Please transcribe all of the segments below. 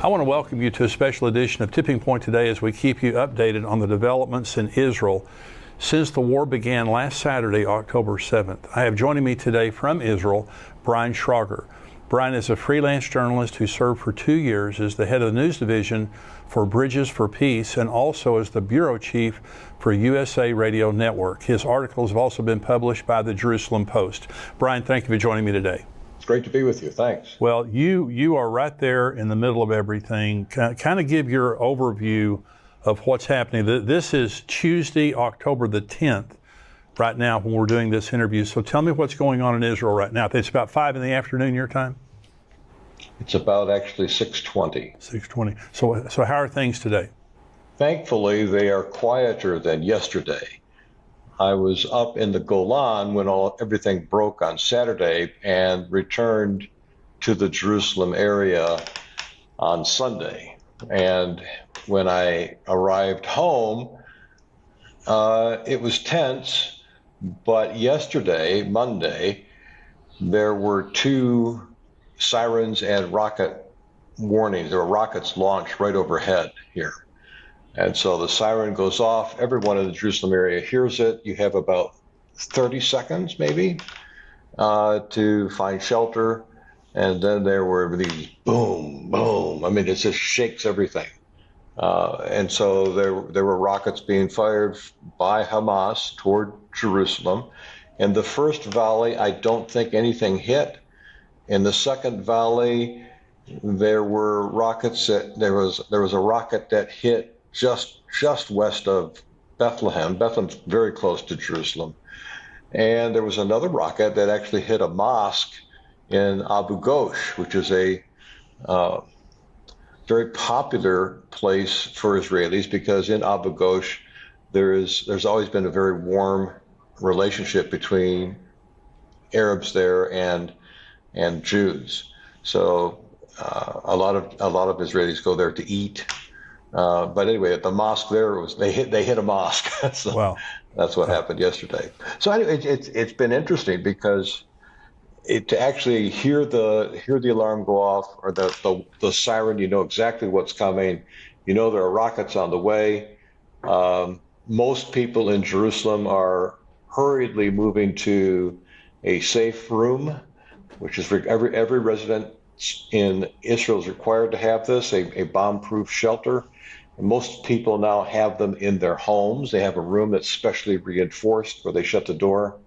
I want to welcome you to a special edition of Tipping Point today as we keep you updated on the developments in Israel since the war began last Saturday, October 7th. I have joining me today from Israel, Brian Schrauger. Brian is a freelance journalist who served for 2 years as the head of the news division for Bridges for Peace and also as the bureau chief for USA Radio Network. His articles have also been published by the Jerusalem Post. Brian, thank you for joining me today. It's great to be with you. Thanks. Well, you are right there in the middle of everything. Kind of give your overview of what's happening. This is Tuesday, October the 10th, right now when we're doing this interview. So tell me what's going on in Israel right now. It's about 5 in the afternoon your time? It's about actually 6:20. 6:20. So how are things today? Thankfully, they are quieter than yesterday. I was up in the Golan when everything broke on Saturday and returned to the Jerusalem area on Sunday. And when I arrived home, it was tense. But yesterday, Monday, there were 2 sirens and rocket warnings. There were rockets launched right overhead here. And so the siren goes off. Everyone in the Jerusalem area hears it. You have about 30 seconds, maybe, to find shelter. And then there were these boom, boom. I mean, it just shakes everything. And so there were rockets being fired by Hamas toward Jerusalem. In the first volley, I don't think anything hit. In the second volley, there were rockets there was a rocket that hit just west of Bethlehem. Bethlehem's very close to Jerusalem. And there was another rocket that actually hit a mosque in Abu Ghosh, which is a very popular place for Israelis because in Abu Ghosh there's always been a very warm relationship between Arabs there and Jews. So a lot of Israelis go there to eat. But anyway, at the mosque there, they hit a mosque. So wow. That's what happened yesterday. So anyway, it's been interesting because to actually hear the alarm go off or the siren, you know exactly what's coming. You know there are rockets on the way. Most people in Jerusalem are hurriedly moving to a safe room, which is every resident in Israel is required to have this, a bomb-proof shelter. And most people now have them in their homes. They have a room that's specially reinforced where they shut the door.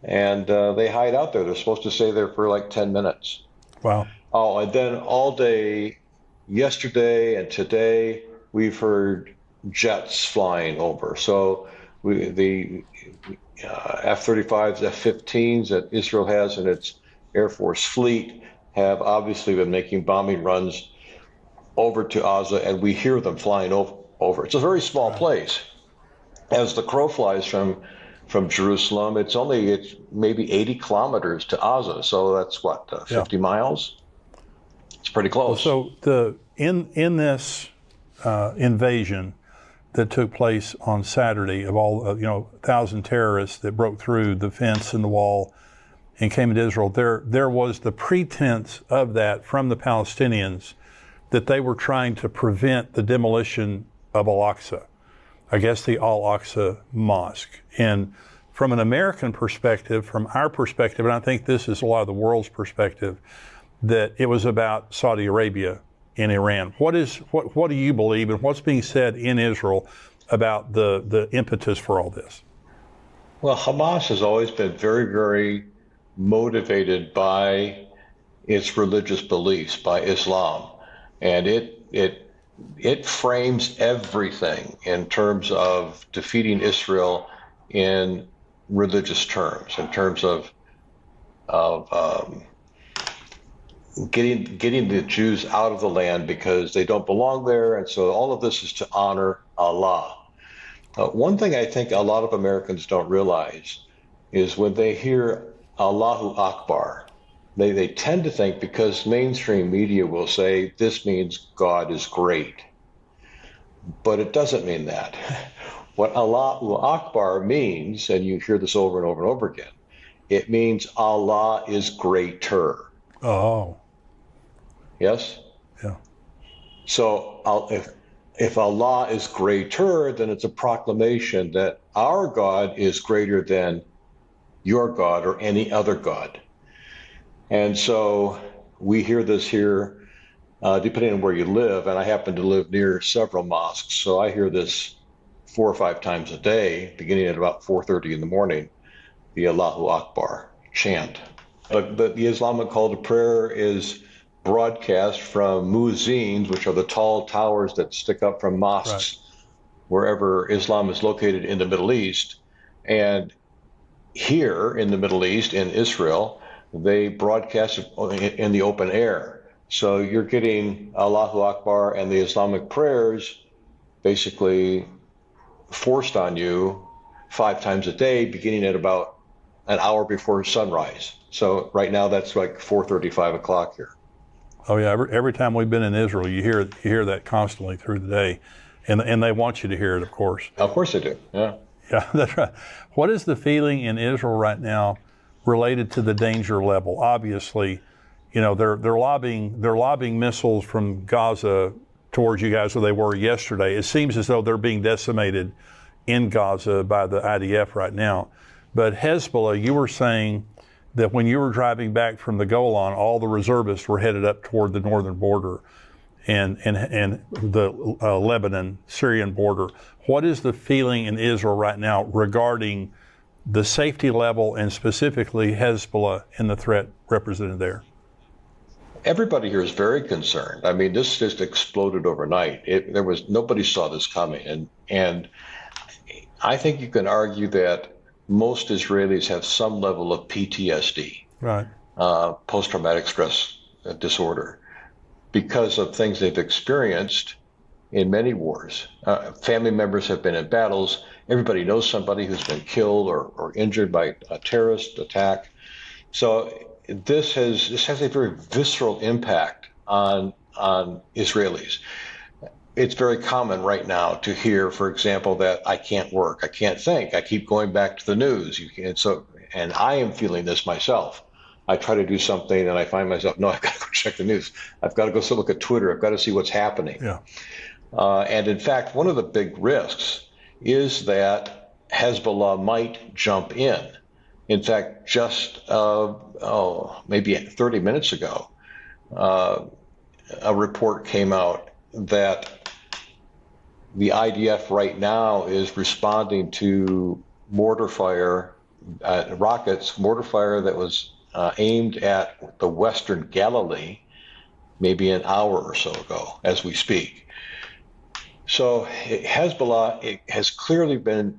And they hide out there. They're supposed to stay there for like 10 minutes. Wow. Oh, and then all day yesterday and today, we've heard jets flying over. So the F-35s, F-15s that Israel has in its Air Force fleet have obviously been making bombing runs over to Gaza, and we hear them flying over. It's a very small place. As the crow flies from Jerusalem, it's maybe 80 kilometers to Gaza, so that's 50 miles? It's pretty close. So in this invasion that took place on Saturday of all 1,000 terrorists that broke through the fence and the wall and came into Israel, there was the pretense of that from the Palestinians that they were trying to prevent the demolition of Al-Aqsa, I guess the Al-Aqsa Mosque. And from an American perspective, from our perspective, and I think this is a lot of the world's perspective, that it was about Saudi Arabia and Iran. What do you believe, and what's being said in Israel about the impetus for all this? Well, Hamas has always been very, very motivated by its religious beliefs, by Islam. And it frames everything in terms of defeating Israel in religious terms, in terms of getting the Jews out of the land because they don't belong there. And so all of this is to honor Allah. One thing I think a lot of Americans don't realize is when they hear Allahu Akbar, they tend to think, because mainstream media will say this means God is great. But it doesn't mean that. What Allahu Akbar means, and you hear this over and over and over again, it means Allah is greater. Oh. Yes? Yeah. So if Allah is greater, then it's a proclamation that our God is greater than your God or any other God. And so we hear this here, depending on where you live, and I happen to live near several mosques, so I hear this 4 or 5 times a day, beginning at about 4:30 in the morning, the Allahu Akbar chant. The Islamic call to prayer is broadcast from muezzins, which are the tall towers that stick up from mosques wherever Islam is located in the Middle East. And here in the Middle East, in Israel, they broadcast it in the open air. So you're getting Allahu Akbar and the Islamic prayers basically forced on you 5 times a day, beginning at about an hour before sunrise. So right now that's like 4:30, 5 o'clock here. Oh yeah, every time we've been in Israel, you hear that constantly through the day, and they want you to hear it, of course. Of course they do. Yeah. Yeah, that's right. What is the feeling in Israel right now related to the danger level? Obviously, you know they're lobbing missiles from Gaza towards you guys, where they were yesterday. It seems as though they're being decimated in Gaza by the IDF right now. But Hezbollah, you were saying that when you were driving back from the Golan, all the reservists were headed up toward the northern border and the Lebanon, Syrian border. What is the feeling in Israel right now regarding the safety level and specifically Hezbollah and the threat represented there? Everybody here is very concerned. I mean, this just exploded overnight. Nobody saw this coming, and I think you can argue that most Israelis have some level of PTSD, right? Post-traumatic stress disorder, because of things they've experienced in many wars. Family members have been in battles. Everybody knows somebody who's been killed or injured by a terrorist attack. So this has a very visceral impact on Israelis. It's very common right now to hear, for example, that I can't work, I can't think, I keep going back to the news. And I am feeling this myself. I try to do something and I find myself, no, I've got to go check the news. I've got to go look at Twitter. I've got to see what's happening. Yeah. And in fact, one of the big risks is that Hezbollah might jump in. In fact, just maybe 30 minutes ago, a report came out that the IDF right now is responding to mortar fire, mortar fire that was aimed at the Western Galilee maybe an hour or so ago as we speak. So Hezbollah has clearly been,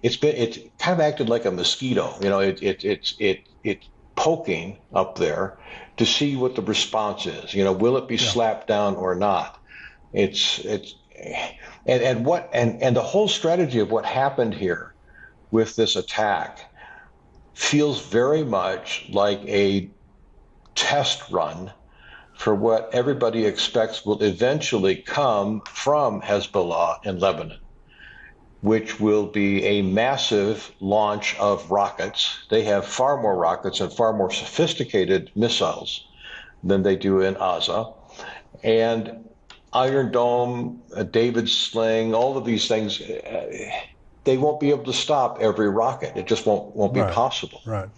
it's kind of acted like a mosquito. You know, it's poking up there to see what the response is. You know, will it be slapped down or not? And the whole strategy of what happened here with this attack feels very much like a test run for what everybody expects will eventually come from Hezbollah in Lebanon, which will be a massive launch of rockets. They have far more rockets and far more sophisticated missiles than they do in Gaza. And Iron Dome, David's Sling, all of these things, they won't be able to stop every rocket. It just won't be possible. Right.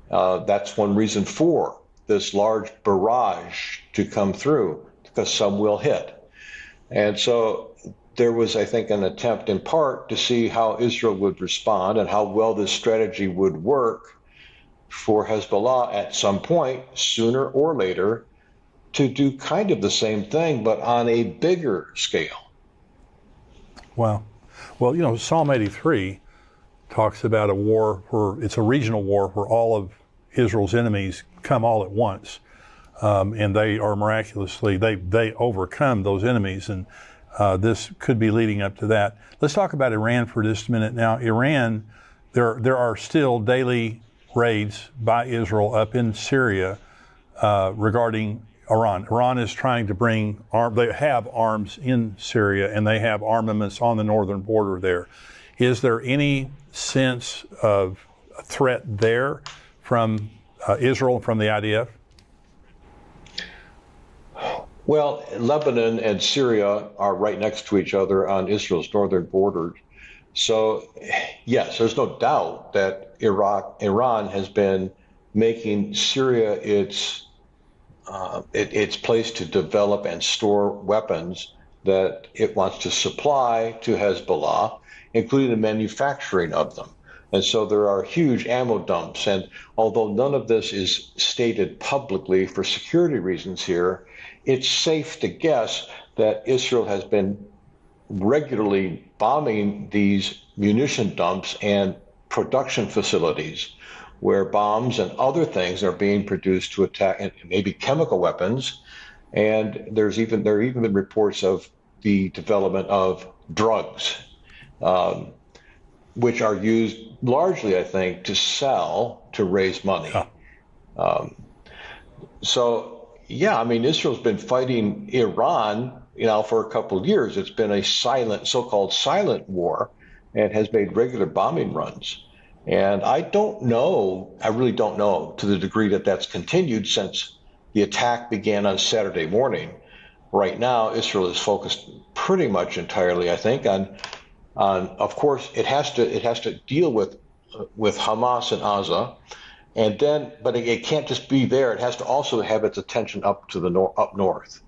That's one reason for this large barrage to come through, because some will hit. And so there was, I think, an attempt in part to see how Israel would respond and how well this strategy would work for Hezbollah at some point, sooner or later, to do kind of the same thing, but on a bigger scale. Wow. Well, you know, Psalm 83 talks about a war where it's a regional war where all of Israel's enemies come all at once. And they are miraculously, they overcome those enemies. And this could be leading up to that. Let's talk about Iran for just a minute. Now, Iran, there are still daily raids by Israel up in Syria regarding Iran. Iran is trying to bring they have arms in Syria and they have armaments on the northern border there. Is there any sense of a threat there from Israel, from the IDF? Well, Lebanon and Syria are right next to each other on Israel's northern border. So, yes, there's no doubt that Iran has been making Syria its place to develop and store weapons that it wants to supply to Hezbollah, including the manufacturing of them. And so there are huge ammo dumps. And although none of this is stated publicly for security reasons here, it's safe to guess that Israel has been regularly bombing these munition dumps and production facilities where bombs and other things are being produced to attack, maybe chemical weapons. And there have even been reports of the development of drugs, which are used largely, I think, to sell to raise money. So, yeah, I mean, Israel's been fighting Iran, for a couple of years. It's been a so-called silent war, and has made regular bombing runs. And I really don't know to the degree that that's continued since the attack began on Saturday morning. Right now, Israel is focused pretty much entirely, I think, on of course, it has to deal with Hamas and Gaza, and then, but it can't just be there. It has to also have its attention up to the up north.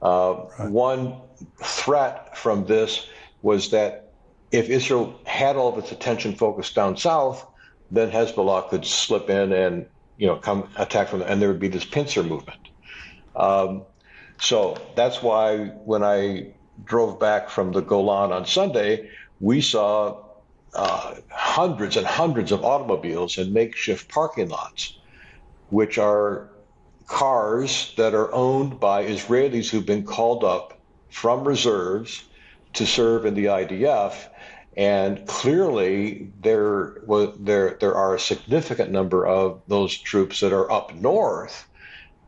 Right. One threat from this was that if Israel had all of its attention focused down south, then Hezbollah could slip in and come attack from, and there would be this pincer movement. So that's why when I drove back from the Golan on Sunday, we saw hundreds and hundreds of automobiles in makeshift parking lots, which are cars that are owned by Israelis who've been called up from reserves to serve in the IDF. And clearly, there are a significant number of those troops that are up north,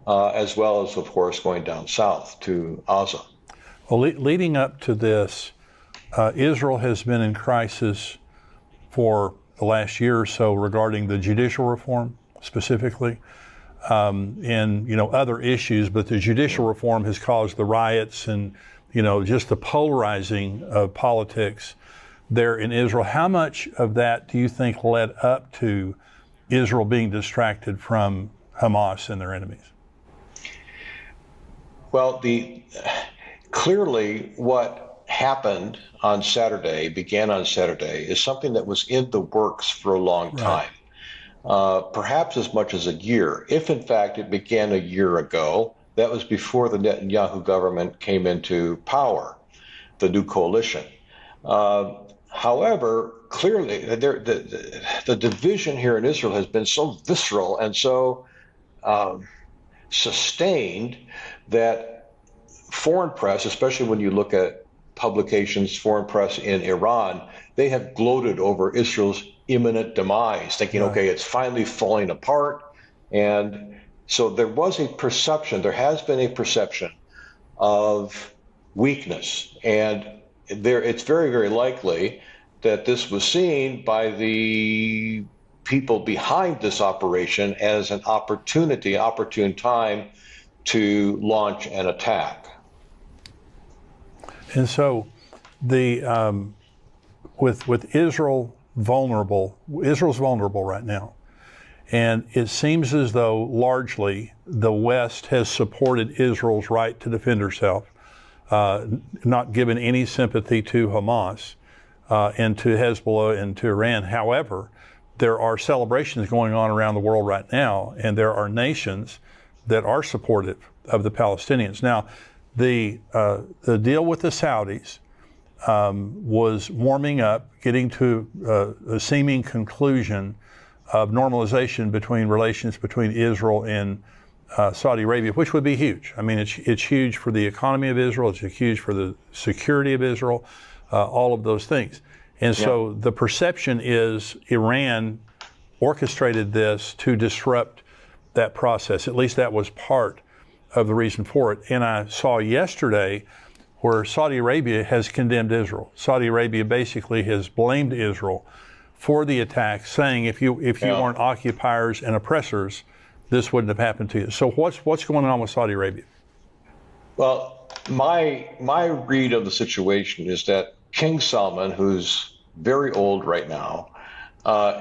as well as, of course, going down south to Gaza. Well, leading up to this, Israel has been in crisis for the last year or so regarding the judicial reform specifically, and other issues. But the judicial reform has caused the riots and just the polarizing of politics there in Israel. How much of that do you think led up to Israel being distracted from Hamas and their enemies? Well, clearly what happened began on Saturday, is something that was in the works for a long time, perhaps as much as a year. If in fact it began a year ago, that was before the Netanyahu government came into power, the new coalition. However, clearly the division here in Israel has been so visceral and so sustained that foreign press, especially when you look at publications, foreign press in Iran, they have gloated over Israel's imminent demise, thinking, okay, it's finally falling apart. And so there has been a perception of weakness. And it's very, very likely that this was seen by the people behind this operation as an opportune time to launch an attack. And so with Israel's vulnerable right now. And it seems as though largely the West has supported Israel's right to defend herself, not given any sympathy to Hamas and to Hezbollah and to Iran. However, there are celebrations going on around the world right now, and there are nations that are supportive of the Palestinians. Now, the deal with the Saudis was warming up, getting to a seeming conclusion of normalization between relations between Israel and Saudi Arabia, which would be huge. I mean, it's huge for the economy of Israel. It's huge for the security of Israel, all of those things. And so the perception is Iran orchestrated this to disrupt that process. At least that was part of the reason for it. And I saw yesterday where Saudi Arabia has condemned Israel. Saudi Arabia basically has blamed Israel for the attack, saying if you weren't occupiers and oppressors, this wouldn't have happened to you. So what's going on with Saudi Arabia? Well, my read of the situation is that King Salman, who's very old right now,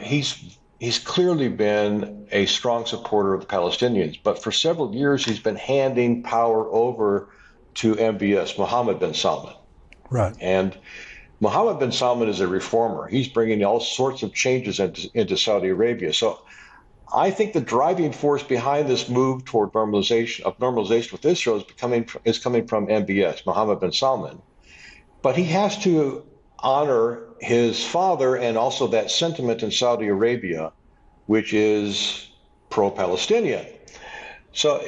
he's clearly been a strong supporter of the Palestinians, but for several years he's been handing power over to MBS, Mohammed bin Salman. Right. And Mohammed bin Salman is a reformer. He's bringing all sorts of changes into Saudi Arabia. So I think the driving force behind this move toward normalization with Israel is coming from MBS, Mohammed bin Salman. But he has to honor his father and also that sentiment in Saudi Arabia, which is pro-Palestinian. So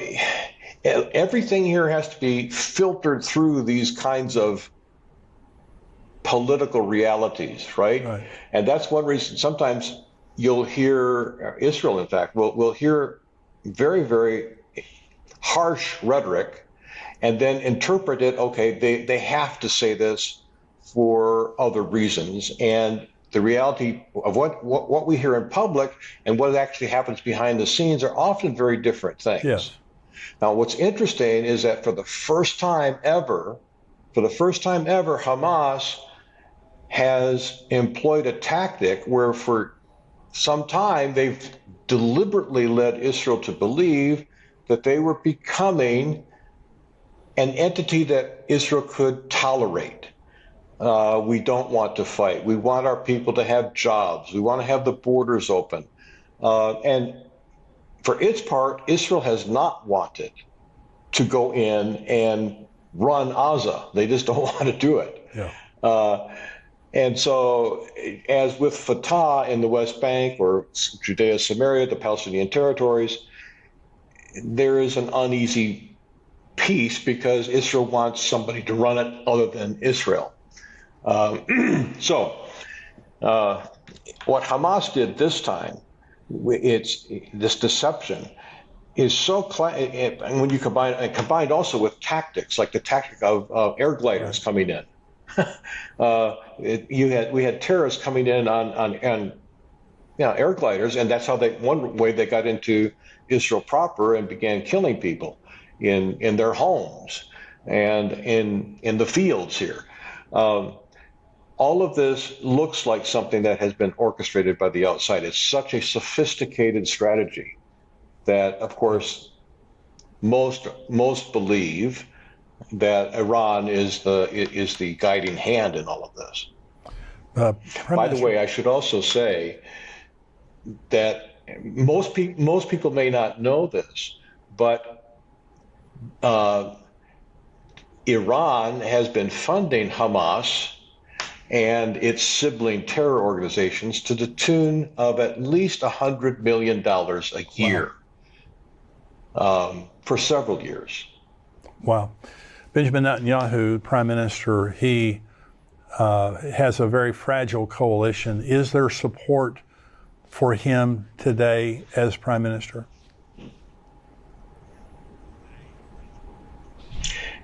everything here has to be filtered through these kinds of political realities, right? And that's one reason sometimes you'll hear Israel, in fact, will hear very, very harsh rhetoric and then interpret it, okay, they have to say this for other reasons. And the reality of what we hear in public and what actually happens behind the scenes are often very different things. Yes. Now, what's interesting is that for the first time ever, Hamas has employed a tactic where for some time they've deliberately led Israel to believe that they were becoming an entity that Israel could tolerate. We don't want to fight. We want our people to have jobs. We want to have the borders open. And for its part, Israel has not wanted to go in and run Gaza. They just don't want to do it. Yeah. And so, as with Fatah in the West Bank or Judea, Samaria, the Palestinian territories, there is an uneasy peace because Israel wants somebody to run it other than Israel. So, what Hamas did this time, this deception, is so and when you combined also with tactics like the tactic of air gliders coming in. We had terrorists coming in on air gliders, and that's how one way they got into Israel proper and began killing people in their homes and in the fields here. All of this looks like something that has been orchestrated by the outside. It's such a sophisticated strategy that, of course, most believe that Iran is the guiding hand in all of this. By the way, I should also say that most people may not know this, but Iran has been funding Hamas and its sibling terror organizations to the tune of at least $100 million a year for several years. Wow. Benjamin Netanyahu, Prime Minister, he has a very fragile coalition. Is there support for him today as Prime Minister?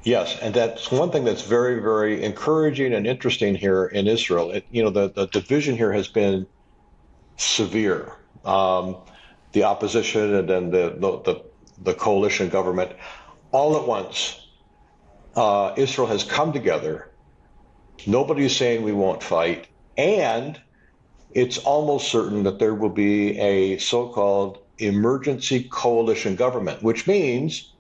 Yes, and that's one thing that's very, very encouraging and interesting here in Israel. The division here has been severe. The opposition and then the coalition government, all at once. Israel has come together. Nobody's saying we won't fight. And it's almost certain that there will be a so-called emergency coalition government, which means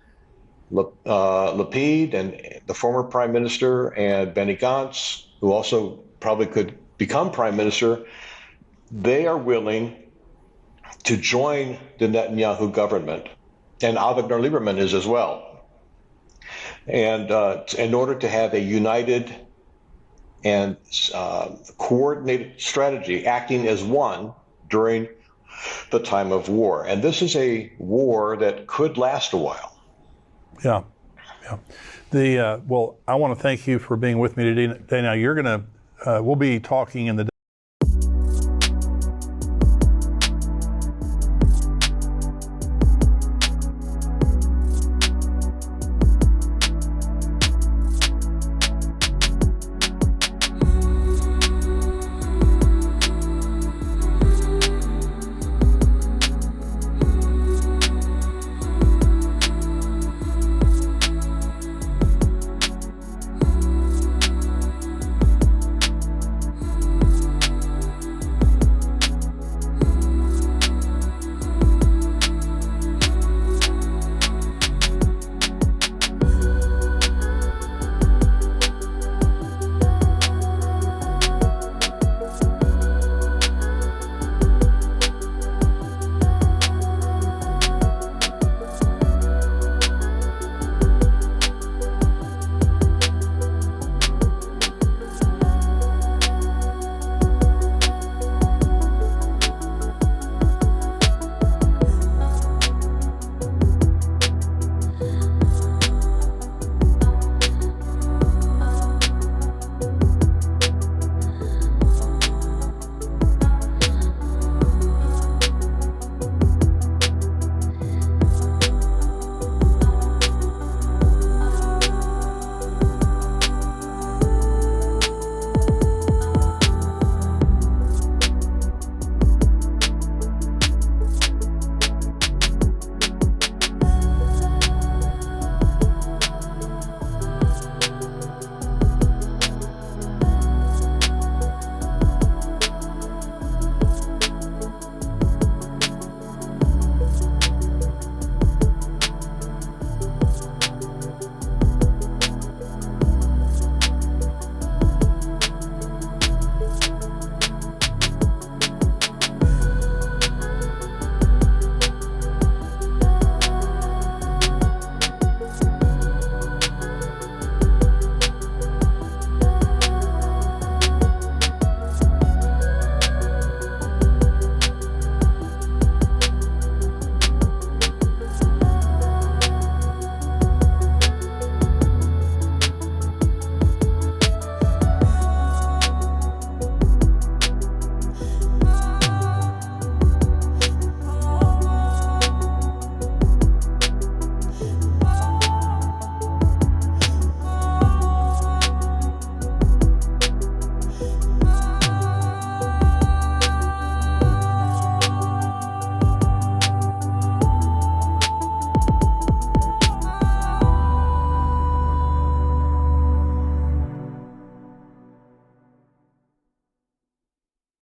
Lapid and the former prime minister and Benny Gantz, who also probably could become prime minister, they are willing to join the Netanyahu government. And Avigdor Lieberman is as well. And in order to have a united and coordinated strategy acting as one during the time of war. And this is a war that could last a while. Yeah. Well, I want to thank you for being with me today. Now, we'll be talking in the